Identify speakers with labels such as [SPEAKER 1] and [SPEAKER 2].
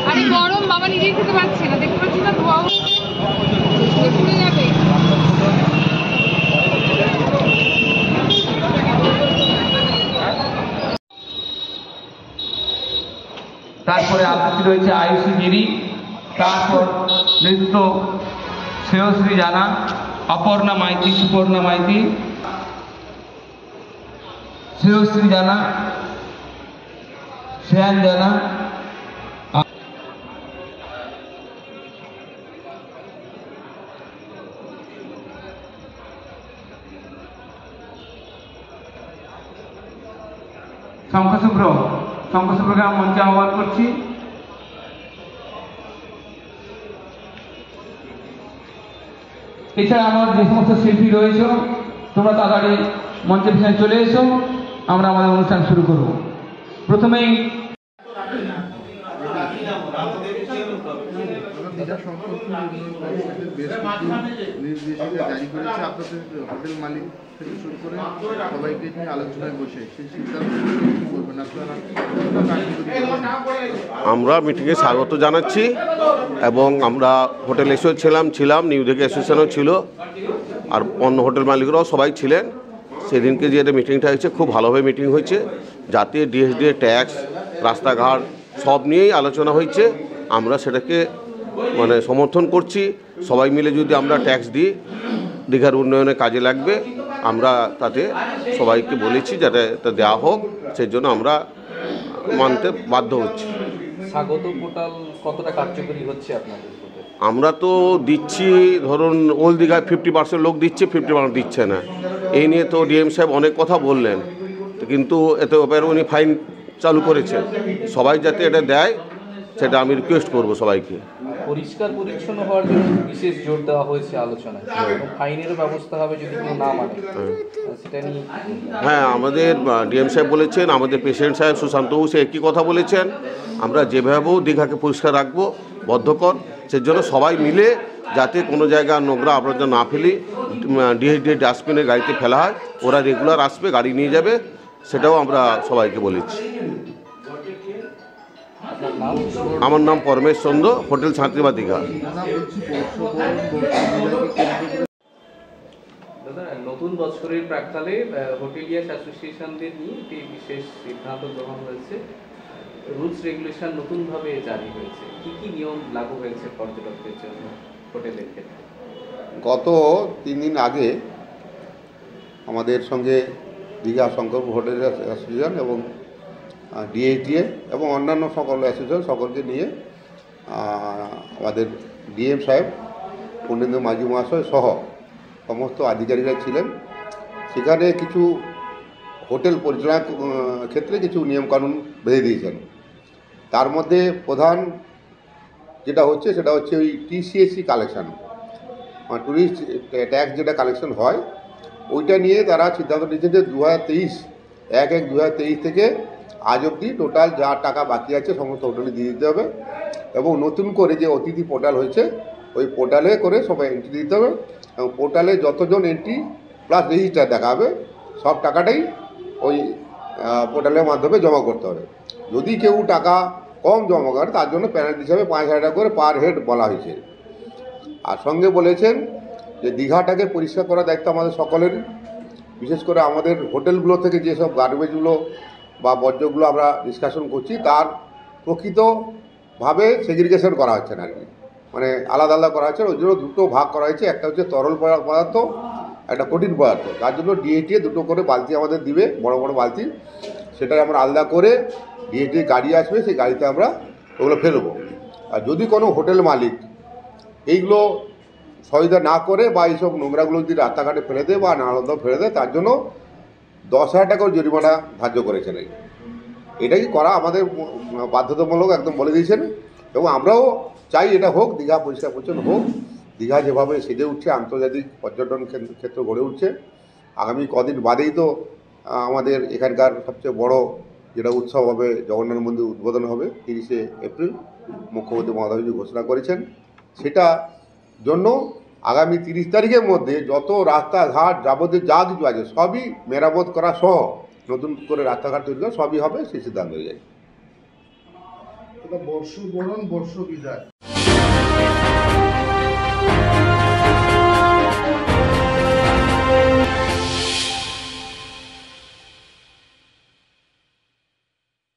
[SPEAKER 1] আরে গরম বাবা নিজেই খেতে পারছে না, দেখতে পাচ্ছি না ধোয়া পুড়ে যাবে।
[SPEAKER 2] তারপরে আবৃত্তি রয়েছে আয়ুষী গিরি, তারপর নৃত্য শ্রেয়শ্রী জানা, অপর্ণা মাইতি, সুপর্ণা মাইতি, শ্রেয়শ্রী জানা, শ্রেয়ান জানা, শঙ্কশুভ্রকে আমি মঞ্চে আহ্বান করছি। এছাড়া আমার যে সমস্ত শিল্পী রয়েছে তোমরা তাড়াতাড়ি মঞ্চের পিছনে চলে এসো, আমরা আমাদের অনুষ্ঠান শুরু করব। প্রথমেই
[SPEAKER 3] নির্দেশিকা জারি করেছে আপনাদের হোটেল মালিক থেকে শুরু করে সবাইকে নিয়ে আলোচনায় বসে সেই সিদ্ধান্ত কি করবেন আপনারা?
[SPEAKER 4] আমরা মিটিংয়ে স্বাগত জানাচ্ছি এবং আমরা হোটেল ছিলাম নিউ দিঘা অ্যাসোসিয়েশনও ছিল, আর অন্য হোটেল মালিকরাও সবাই ছিলেন। সেদিনকে যে মিটিংটা হয়েছে খুব ভালোভাবে মিটিং হয়েছে, যাতে ডিএসডিএ ট্যাক্স, রাস্তাঘাট সব নিয়েই আলোচনা হয়েছে। আমরা সেটাকে সমর্থন করছি। সবাই মিলে যদি আমরা ট্যাক্স দিই দীঘার উন্নয়নে কাজে লাগবে, আমরা তাতে সবাইকে বলেছি যাতে তা দেওয়া হোক, সেই জন্য আমরা মানতে বাধ্য হচ্ছি।
[SPEAKER 5] স্বাগত পোর্টাল কতটা কার্যকরী হচ্ছে আপনাদের?
[SPEAKER 4] আমরা তো দিচ্ছি, ধরুন ওল্ড দীঘায় 50% লোক দিচ্ছে, 50% দিচ্ছে না। এই নিয়ে তো ডিএম সাহেব অনেক কথা বললেন, কিন্তু এতে ব্যাপারে উনি ফাইন চালু করেছেন। সবাই যাতে এটা দেয় সেটা আমি রিকোয়েস্ট করবো সবাইকে।
[SPEAKER 5] পরিষ্কার পরিচ্ছন্ন হওয়ার জন্য বিশেষ জোর দেওয়া হয়েছে আলোচনায়, ফাইনেরও ব্যবস্থা হবে যদি কেউ না মানে, সেটা নিয়ে।
[SPEAKER 4] হ্যাঁ, আমাদের ডিএম সাহেব বলেছেন, আমাদের প্রেসিডেন্ট সাহেব সুশান্তবাবু সে একই কথা বলেছেন, আমরা যেভাবেও দীঘাকে পরিষ্কার রাখবো বদ্ধকর, সেজন্য সবাই মিলে যাতে কোনো জায়গায় নোংরা আবর্জনা না ফেলি, ডিএসডি ডাস্টবিনের গাড়িতে ফেলা হয়, ওরা রেগুলার আসবে, গাড়ি নিয়ে যাবে, সেটাও আমরা সবাইকে বলেছি। আমার নাম পরমেশ চন্দ্র, হোটেল শান্তিবা দীঘা।
[SPEAKER 5] দাদা, নতুন বছরের প্রাক্কালে হোটেলিয়ার্স অ্যাসোসিয়েশনদের নিয়ে একটি বিশেষ সিদ্ধান্ত গ্রহণ হয়েছে। রুলস রেগুলেশন নতুনভাবে জারি হয়েছে, কি কি নিয়ম লাগু হয়েছে পর্যটকদের জন্য হোটেলের ক্ষেত্রে?
[SPEAKER 6] গত 3 দিন আগে আমাদের সঙ্গে দীঘা শঙ্কর হোটেল অ্যাসোসিয়েশন এবং ডিএসডিএ এবং অন্যান্য সকল অ্যাসোসিয়েশন সকলকে নিয়ে আমাদের ডিএম সাহেব পূর্ণেন্দু মাঝি মহাশয় সহ সমস্ত আধিকারিকরা ছিলেন। সেখানে কিছু হোটেল পরিচালনার ক্ষেত্রে কিছু নিয়মকানুন বেঁধে দিয়েছেন। তার মধ্যে প্রধান যেটা হচ্ছে সেটা হচ্ছে ওই টিসিএসসি কালেকশান, ট্যুরিস্ট ট্যাক্স যেটা কালেকশন হয়, ওইটা নিয়ে তারা সিদ্ধান্ত নিয়েছেন যে 2023 থেকে আজ অবধি টোটাল যা টাকা বাকি আছে সমস্ত হোটেলে দিয়ে দিতে হবে, এবং নতুন করে যে অতিথি পোর্টাল হয়েছে ওই পোর্টালে করে সবাই এন্ট্রি দিতে হবে, এবং পোর্টালে যতজন এন্ট্রি প্লাস রেজিস্টার দেখাবে সব টাকাটাই ওই পোর্টালের মাধ্যমে জমা করতে হবে। যদি কেউ টাকা কম জমা করে তার জন্য পেনাল্টি হিসাবে 5,000 টাকা করে পার হেড বলা হয়েছে। আর সঙ্গে বলেছেন যে দীঘাটাকে পরিষ্কার করার দায়িত্ব আমাদের সকলের, বিশেষ করে আমাদের হোটেলগুলো থেকে যেসব গার্বেজগুলো বা বর্জ্যগুলো আমরা ডিসকাশন করছি তার প্রকৃতভাবে সেগ্রিগেশন করা হচ্ছে না, আর কি আলাদা আলাদা করা হচ্ছে। ওই জন্য দুটো ভাগ করা হয়েছে, একটা হচ্ছে তরল পদার্থ, একটা কঠিন পদার্থ। তার জন্য ডিএটিএ দুটো করে বালতি আমাদের দিবে, বড় বড় বালতি, সেটা আমরা আলাদা করে ডিএটিএ গাড়ি আসবে, সেই গাড়িতে আমরা ওগুলো ফেলবো। আর যদি কোনো হোটেল মালিক এইগুলো সহযোগিতা না করে বা এইসব নোংরাগুলো যদি রাস্তাঘাটে ফেলে দেয় বা নালন্দাও ফেলে দেয়, তার জন্য 10,000 টাকার জরিমানা ধার্য করেছেন। এটাই করা আমাদের বাধ্যতামূলক একদম বলে দিয়েছেন, এবং আমরাও চাই এটা হোক, দীঘা পরিষ্কার পরিচ্ছন্ন হোক। দীঘা যেভাবে সেজে উঠছে, আন্তর্জাতিক পর্যটন ক্ষেত্র গড়ে উঠছে, আগামী কদিন বাদেই তো আমাদের এখানকার সবচেয়ে বড় যেটা উৎসব হবে, জগন্নাথ মন্দির উদ্বোধন হবে 30শে এপ্রিল, মুখ্যমন্ত্রী মমতা ঘোষণা করেছেন। সেটা জন্য আগামী 30 তারিখের মধ্যে যত রাস্তাঘাট যাবতীয় যা কিছু আছে সবই মেরামত করা সহ নতুন করে রাস্তাঘাট তৈরি করা সবই হবে, সেই সিদ্ধান্ত হয়ে যায়।
[SPEAKER 3] বর্ষ বরণ বর্ষ বিদায়।